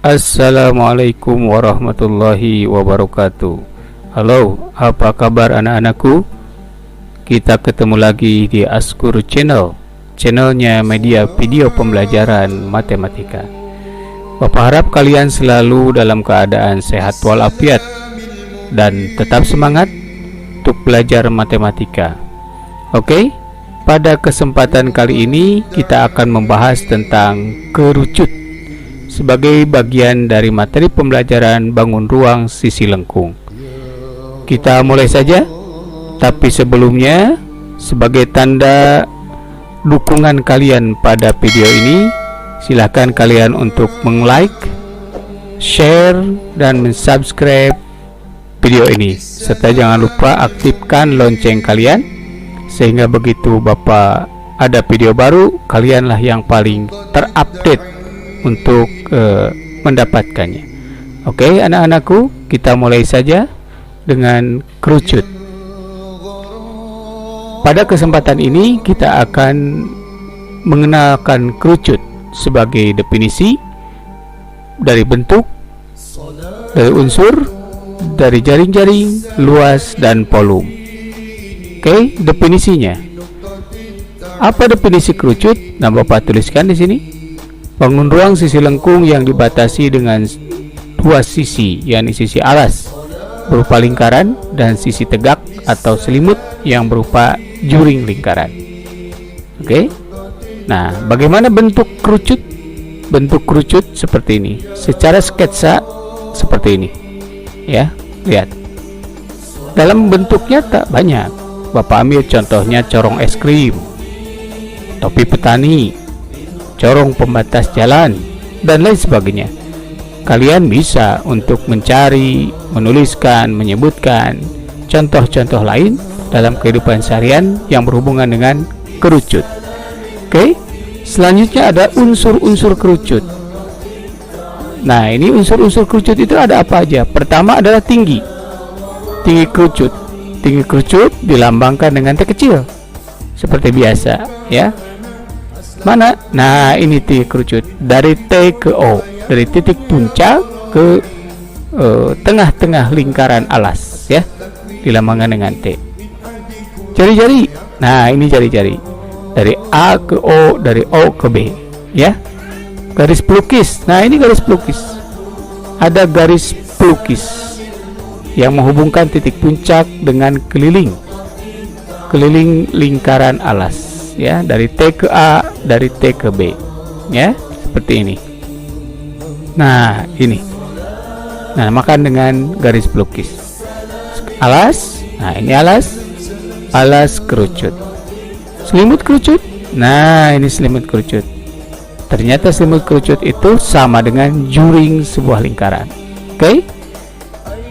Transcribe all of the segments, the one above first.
Assalamualaikum warahmatullahi wabarakatuh. Halo, apa kabar anak-anakku? Kita ketemu lagi di Askur Channel, channelnya media video pembelajaran matematika. Bapak harap kalian selalu dalam keadaan sehat walafiat dan tetap semangat untuk belajar matematika. Oke, pada kesempatan kali ini kita akan membahas tentang kerucut sebagai bagian dari materi pembelajaran bangun ruang sisi lengkung. Kita mulai saja, tapi sebelumnya sebagai tanda dukungan kalian pada video ini, silahkan kalian untuk meng-like, share, dan mensubscribe video ini, serta jangan lupa aktifkan lonceng kalian sehingga begitu Bapak ada video baru, kalianlah yang paling terupdate untuk mendapatkannya. Oke, anak-anakku, kita mulai saja dengan kerucut. Pada kesempatan ini kita akan mengenalkan kerucut sebagai definisi dari bentuk, dari unsur, dari jaring-jaring, luas, dan volume. Oke, definisinya. Apa definisi kerucut? Nah, Bapak tuliskan di sini. Bangun ruang sisi lengkung yang dibatasi dengan dua sisi, yakni sisi alas berupa lingkaran dan sisi tegak atau selimut yang berupa juring lingkaran. Oke. Nah, bagaimana bentuk kerucut? Bentuk kerucut seperti ini. Secara sketsa seperti ini. Ya, lihat. Dalam bentuknya tak banyak. Bapak ambil contohnya corong es krim, topi petani, corong pembatas jalan, dan lain sebagainya. Kalian bisa untuk mencari, menuliskan, menyebutkan contoh-contoh lain dalam kehidupan seharian yang berhubungan dengan kerucut. Oke, selanjutnya ada unsur-unsur kerucut. Nah, ini unsur-unsur kerucut itu ada apa aja? Pertama adalah tinggi. Tinggi kerucut. Tinggi kerucut dilambangkan dengan T kecil seperti biasa, ya. Mana? Nah, ini tinggi kerucut dari T ke O, dari titik puncak ke tengah-tengah lingkaran alas, ya, dilambangkan dengan T. Jari-jari. Nah, ini jari-jari dari A ke O, dari O ke B, ya. Garis pelukis. Nah, ini garis pelukis. Ada garis pelukis yang menghubungkan titik puncak dengan keliling lingkaran alas, ya, dari T ke A, dari T ke B, ya, seperti ini. Nah, ini. Nah, makan dengan garis pelukis. Alas. Nah, ini alas kerucut. Selimut kerucut. Nah, ini selimut kerucut. Ternyata selimut kerucut itu sama dengan juring sebuah lingkaran. Oke?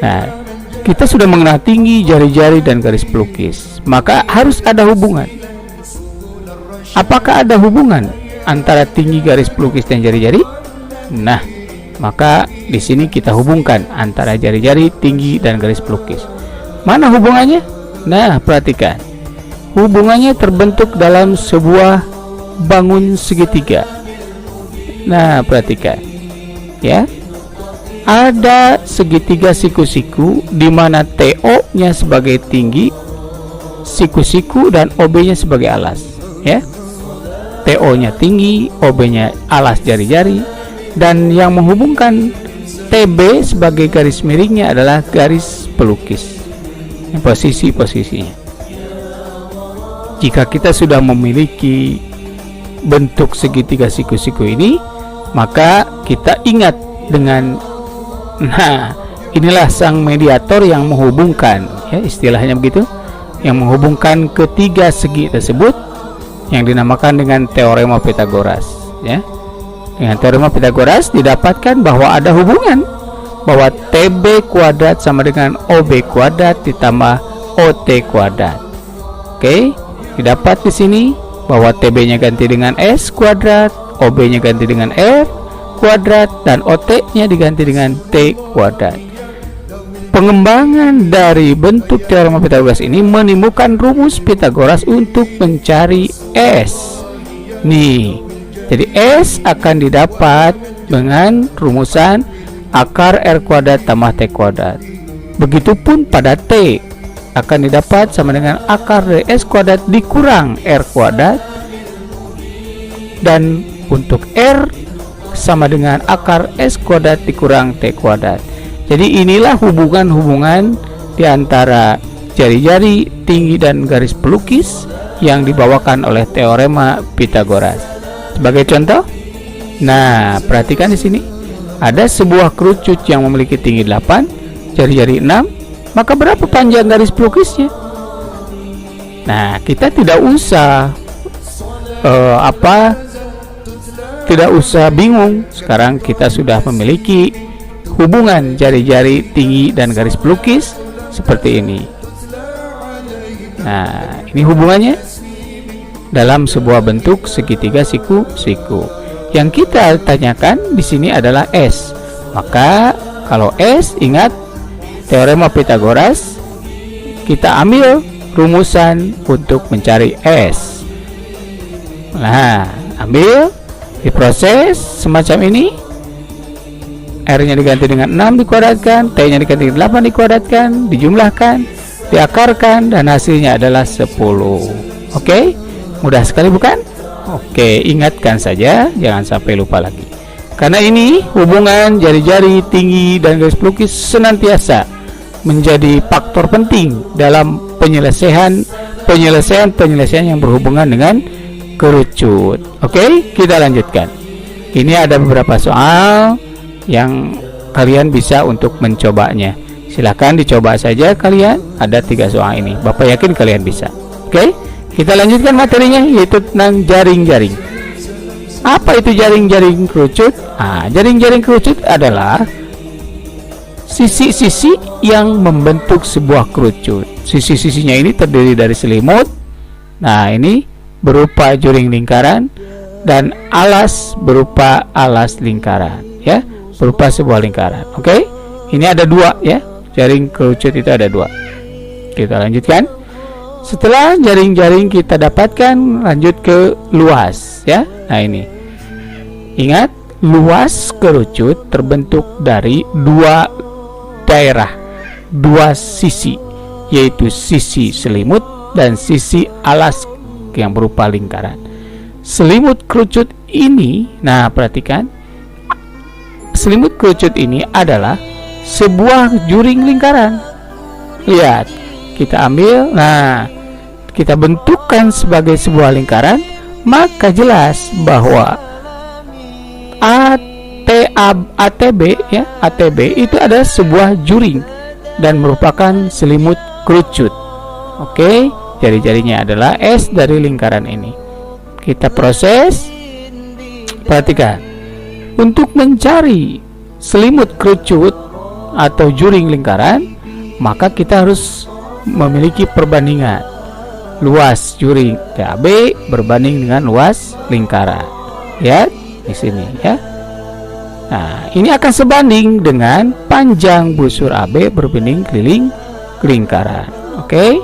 Nah, kita sudah mengenal tinggi, jari-jari, dan garis pelukis. Maka harus ada hubungan. Apakah ada hubungan antara tinggi, garis pelukis, dan jari-jari? Nah, maka di sini kita hubungkan antara jari-jari, tinggi, dan garis pelukis. Mana hubungannya? Nah, perhatikan. Hubungannya terbentuk dalam sebuah bangun segitiga. Nah, perhatikan. Ya. Ada segitiga siku-siku di mana TO-nya sebagai tinggi, siku-siku, dan OB-nya sebagai alas, ya. TO-nya tinggi, OB-nya alas jari-jari, dan yang menghubungkan TB sebagai garis miringnya adalah garis pelukis. Posisi-posisinya. Jika kita sudah memiliki bentuk segitiga siku-siku ini, maka kita ingat dengan, nah, inilah sang mediator yang menghubungkan, ya, istilahnya begitu, yang menghubungkan ketiga segi tersebut, yang dinamakan dengan teorema Pythagoras, ya. Dengan teorema Pythagoras didapatkan bahwa ada hubungan bahwa TB kuadrat sama dengan OB kuadrat ditambah OT kuadrat. Oke, didapat di sini bahwa TB-nya ganti dengan S kuadrat, OB-nya ganti dengan R kuadrat, dan OT-nya diganti dengan T kuadrat. Pengembangan dari bentuk teorema Pythagoras ini menimbulkan rumus Pythagoras untuk mencari S. Nih, Jadi S akan didapat dengan rumusan akar R kuadrat tambah T kuadrat. Begitupun pada T akan didapat sama dengan akar dari S kuadrat dikurang R kuadrat, dan untuk R sama dengan akar S kuadrat dikurang T kuadrat. Jadi inilah hubungan-hubungan di antara jari-jari, tinggi, dan garis pelukis yang dibawakan oleh teorema Pythagoras. Sebagai contoh, nah perhatikan di sini ada sebuah kerucut yang memiliki tinggi 8, jari-jari 6, maka berapa panjang garis pelukisnya? Nah, kita tidak usah tidak usah bingung. Sekarang kita sudah memiliki hubungan jari-jari, tinggi, dan garis pelukis seperti ini. Nah, ini hubungannya dalam sebuah bentuk segitiga siku-siku. Yang kita tanyakan di sini adalah S. Maka kalau S, ingat teorema Pythagoras, kita ambil rumusan untuk mencari S. Nah, ambil, diproses semacam ini. R-nya diganti dengan 6 dikuadratkan, T-nya diganti dengan 8 dikuadratkan, dijumlahkan, diakarkan, dan hasilnya adalah 10. Oke, mudah sekali bukan? Oke, ingatkan saja, jangan sampai lupa lagi. Karena ini hubungan jari-jari, tinggi, dan garis pelukis senantiasa menjadi faktor penting dalam penyelesaian yang berhubungan dengan kerucut. Oke, kita lanjutkan. Ini ada beberapa soal yang kalian bisa untuk mencobanya. Silahkan dicoba saja kalian. Ada 3 soal ini, Bapak yakin kalian bisa. Oke, kita lanjutkan materinya, yaitu tentang jaring-jaring. Apa itu jaring-jaring kerucut? Jaring-jaring kerucut adalah sisi-sisi yang membentuk sebuah kerucut. Sisi-sisinya ini terdiri dari selimut. Nah, ini berupa juring lingkaran, dan alas berupa alas lingkaran, ya, berupa sebuah lingkaran. Oke, ini ada 2 ya, jaring kerucut itu ada 2. Kita lanjutkan. Setelah jaring-jaring kita dapatkan, lanjut ke luas ya. Nah, ini ingat, luas kerucut terbentuk dari 2 daerah, 2 sisi, yaitu sisi selimut dan sisi alas yang berupa lingkaran. Selimut kerucut ini, nah perhatikan, selimut kerucut ini adalah sebuah juring lingkaran. Lihat, kita ambil, nah kita bentukkan sebagai sebuah lingkaran, maka jelas bahwa ATB ya, ATB itu adalah sebuah juring dan merupakan selimut kerucut. Oke, jari-jarinya adalah S dari lingkaran ini. Kita proses. Perhatikan, untuk mencari selimut kerucut atau juring lingkaran, maka kita harus memiliki perbandingan luas juring TAB berbanding dengan luas lingkaran. Lihat di sini ya. Nah, ini akan sebanding dengan panjang busur AB berbanding keliling lingkaran. Oke.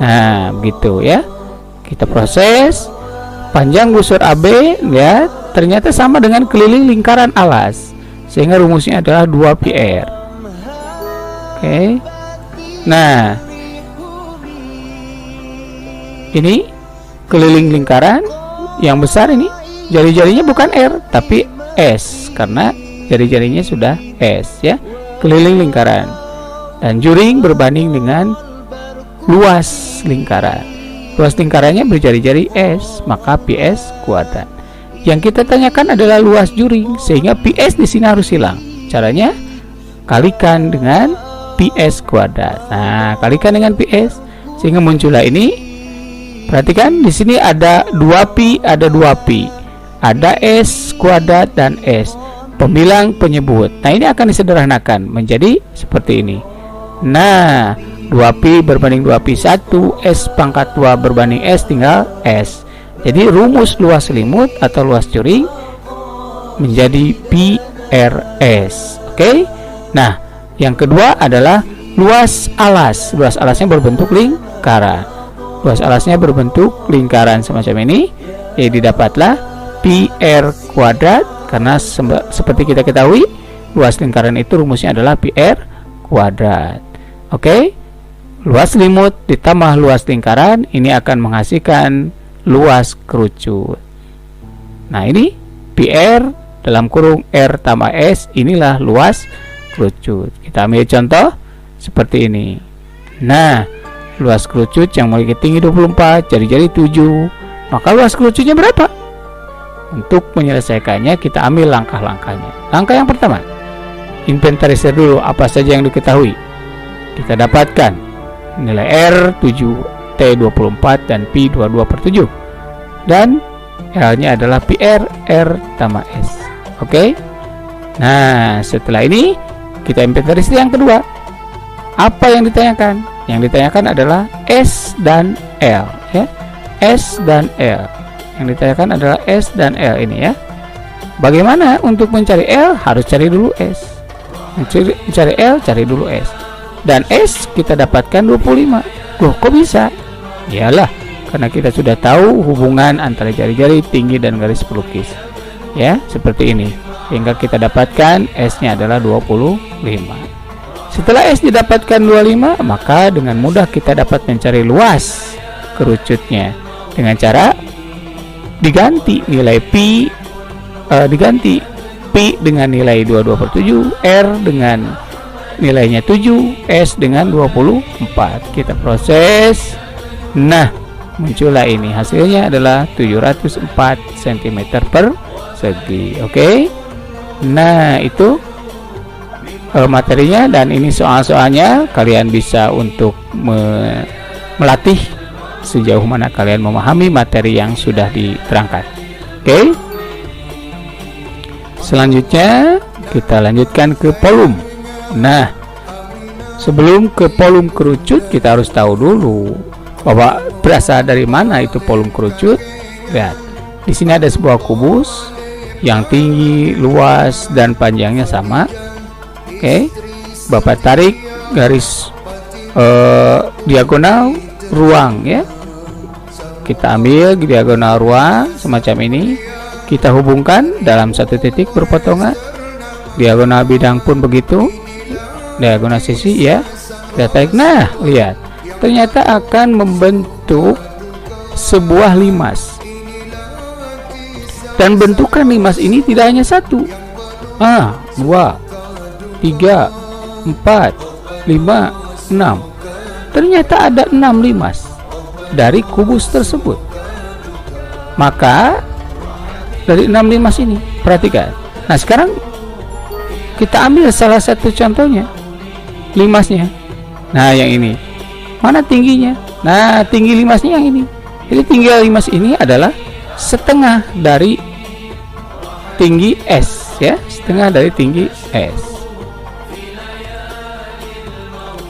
Nah, begitu ya. Kita proses. Panjang busur AB, lihat, ternyata sama dengan keliling lingkaran alas, sehingga rumusnya adalah 2πr. Oke. Nah, ini keliling lingkaran yang besar, ini jari-jarinya bukan R tapi S, karena jari-jarinya sudah S ya, keliling lingkaran, dan juring berbanding dengan luas lingkaran. Luas lingkarannya berjari-jari S, maka PS kuadrat. Yang kita tanyakan adalah luas juring, sehingga PS di sini harus hilang. Caranya kalikan dengan PS kuadrat. Nah, kalikan dengan PS sehingga muncullah ini. Perhatikan di sini ada 2pi, ada 2pi, ada S kuadrat dan S, pembilang penyebut. Nah, ini akan disederhanakan menjadi seperti ini. Nah, 2pi berbanding 2pi 1, S pangkat 2 berbanding S tinggal S. Jadi rumus luas selimut atau luas juring menjadi PRS. Oke. Nah, yang kedua adalah luas alas. Luas alasnya berbentuk lingkaran. Luas alasnya berbentuk lingkaran semacam ini. Jadi didapatlah pi r kuadrat, karena seperti kita ketahui luas lingkaran itu rumusnya adalah pi r kuadrat. Oke, luas selimut ditambah luas lingkaran ini akan menghasilkan luas kerucut. Nah, ini pi r dalam kurung r tambah s, inilah luas kerucut. Kita ambil contoh seperti ini. Nah, luas kerucut yang memiliki tinggi 24, jari-jari 7, maka luas kerucutnya berapa? Untuk menyelesaikannya kita ambil langkah-langkahnya. Langkah yang pertama, inventarisir dulu apa saja yang diketahui. Kita dapatkan nilai R 7, T 24, dan Pi 22/7, dan L nya adalah pi r tambah S. Oke. Nah, setelah ini kita inventarisir yang kedua. Apa yang ditanyakan? Yang ditanyakan adalah S dan L, ya. S dan L. Yang ditanyakan adalah S dan L ini, ya. Bagaimana untuk mencari L? Harus cari dulu S. Mencari L, cari dulu S. Dan S kita dapatkan 25. Loh, kok bisa? Iyalah, karena kita sudah tahu hubungan antara jari-jari, tinggi, dan garis pelukis. Ya, seperti ini. Hingga kita dapatkan S-nya adalah 25. Setelah S didapatkan 25, maka dengan mudah kita dapat mencari luas kerucutnya dengan cara diganti nilai pi dengan nilai 22/7, R dengan nilainya 7, S dengan 24. Kita proses. Nah, muncullah ini. Hasilnya adalah 704 cm per segi. Oke. Nah, itu materinya, dan ini soal-soalnya. Kalian bisa untuk melatih sejauh mana kalian memahami materi yang sudah diterangkan. Oke. Selanjutnya kita lanjutkan ke volume. Nah, sebelum ke volume kerucut kita harus tahu dulu bahwa berasal dari mana itu volume kerucut. Lihat, di sini ada sebuah kubus yang tinggi, luas, dan panjangnya sama. Oke, Bapak tarik garis diagonal ruang, ya. Kita ambil diagonal ruang semacam ini, kita hubungkan dalam satu titik berpotongan. Diagonal bidang pun begitu, diagonal sisi, ya. Kita tarik. Nah, lihat, ternyata akan membentuk sebuah limas. Dan bentukan limas ini tidak hanya satu, 2, 3, 4, 5, 6. Ternyata ada 6 limas dari kubus tersebut. Maka dari 6 limas ini, perhatikan. Nah, sekarang kita ambil salah satu contohnya, limasnya. Nah, yang ini. Mana tingginya? Nah, tinggi limasnya yang ini. Jadi tinggi limas ini adalah setengah dari tinggi S, ya, setengah dari tinggi S.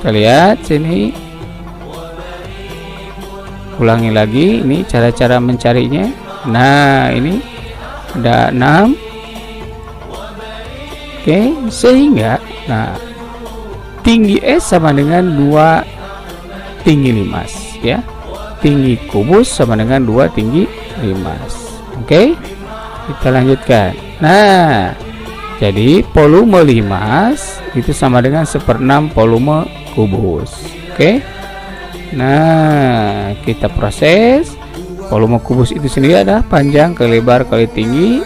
Kita lihat sini, ulangi lagi, ini cara-cara mencarinya. Nah, ini ada 6. Oke, sehingga nah tinggi S sama dengan 2 tinggi limas, ya. Tinggi kubus sama dengan 2 tinggi limas. Oke, kita lanjutkan. Nah, jadi volume limas itu sama dengan 1/6 volume kubus. Oke. Nah, kita proses. Volume kubus itu sendiri adalah panjang kali lebar kali tinggi.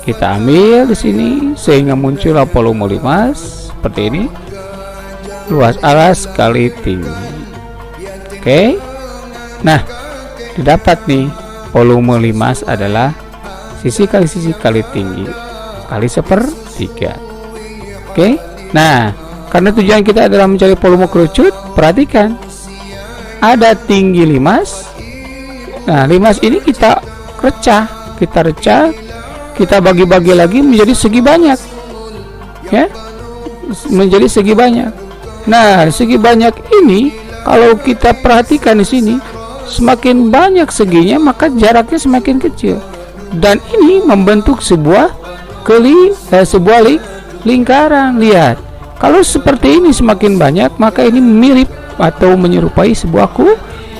Kita ambil di sini sehingga muncullah volume limas seperti ini. Luas alas kali tinggi. Oke. Nah, didapat nih volume limas adalah sisi kali tinggi kali 1/3. Oke. Nah, karena tujuan kita adalah mencari volume kerucut, perhatikan ada tinggi limas. Nah, limas ini kita recah, kita bagi-bagi lagi menjadi segi banyak, ya, menjadi segi banyak. Nah, segi banyak ini kalau kita perhatikan di sini, semakin banyak seginya maka jaraknya semakin kecil, dan ini membentuk sebuah lingkaran. Lihat, kalau seperti ini semakin banyak maka ini mirip atau menyerupai sebuah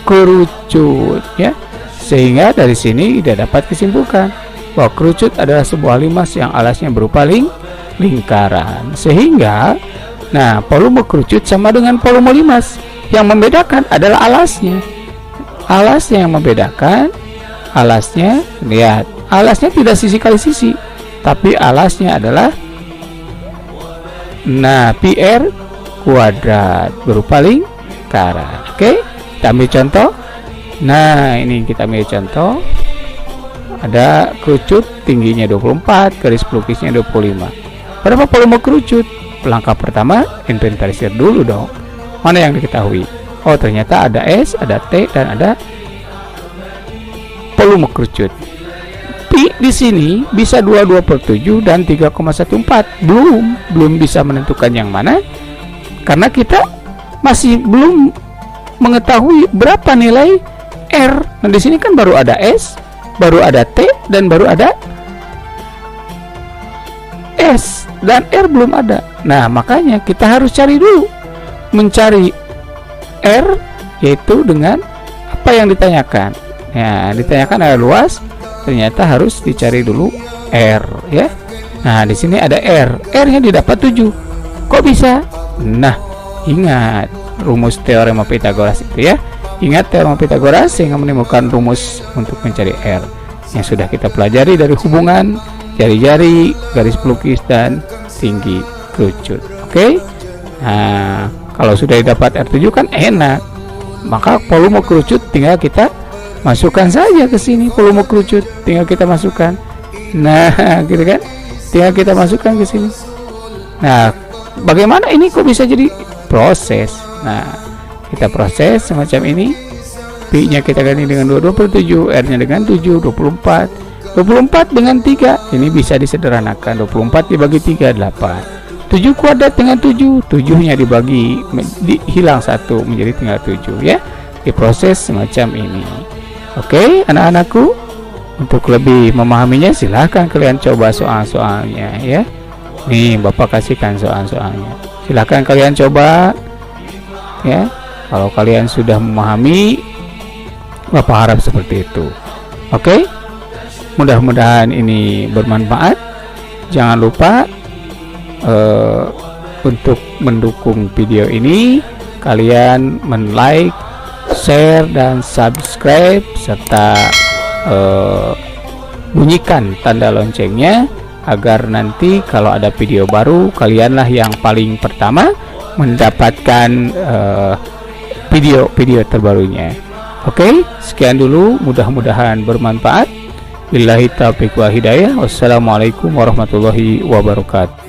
kerucut, ya. Sehingga dari sini tidak dapat kesimpulan bahwa kerucut adalah sebuah limas yang alasnya berupa lingkaran. Sehingga, nah, volume kerucut sama dengan volume limas. Yang membedakan adalah alasnya. Alasnya yang membedakan. Alasnya, lihat, alasnya tidak sisi kali sisi, tapi alasnya adalah, nah, PR kuadrat berupa lingkaran. Oke, kita ambil contoh. Nah, ini kita ambil contoh. Ada kerucut tingginya 24, garis pelukisnya 25. Berapa volume kerucut? Langkah pertama, inventarisir dulu dong. Mana yang diketahui? Oh, ternyata ada S, ada T, dan ada volume kerucut. Pi di sini bisa 22/7 dan 3,14. Belum bisa menentukan yang mana, karena kita masih belum mengetahui berapa nilai R. Nah, di sini kan baru ada S, baru ada T, dan baru ada S, dan R belum ada. Nah, makanya kita harus cari dulu, mencari R, yaitu dengan apa yang ditanyakan. Ya, ditanyakan adalah luas, ternyata harus dicari dulu R, ya. Nah, di sini ada R. R-nya didapat 7. Kok bisa? Nah, ingat rumus teorema Pythagoras itu, ya. Ingat teorema Pythagoras sehingga menimbulkan rumus untuk mencari R yang sudah kita pelajari dari hubungan jari-jari, garis pelukis, dan tinggi kerucut. Oke. Nah, kalau sudah dapat R7 kan enak. Maka volume kerucut tinggal kita masukkan saja ke sini, volume kerucut tinggal kita masukkan. Nah, gitu kan? Tinggal kita masukkan ke sini. Nah, bagaimana ini kok bisa jadi proses? Nah, kita proses semacam ini. Pi-nya kita ganti dengan 22/7, R-nya dengan 7, 24. 24 dengan 3, ini bisa disederhanakan. 24 dibagi 3, 8. 7 kuadrat dengan 7, 7-nya dibagi, hilang 1, menjadi tinggal 7, ya. Diproses semacam ini. Oke, anak-anakku, untuk lebih memahaminya silahkan kalian coba soal-soalnya, ya. Nih, Bapak kasihkan soal-soalnya. Silahkan kalian coba, ya. Kalau kalian sudah memahami, Bapak harap seperti itu. Oke, mudah-mudahan ini bermanfaat. Jangan lupa untuk mendukung video ini, kalian men-like, share, dan subscribe, serta bunyikan tanda loncengnya agar nanti kalau ada video baru, kalianlah yang paling pertama mendapatkan video-video terbarunya. Oke, sekian dulu, mudah-mudahan bermanfaat. Billahi taufiq wal hidayah. Wassalamualaikum warahmatullahi wabarakatuh.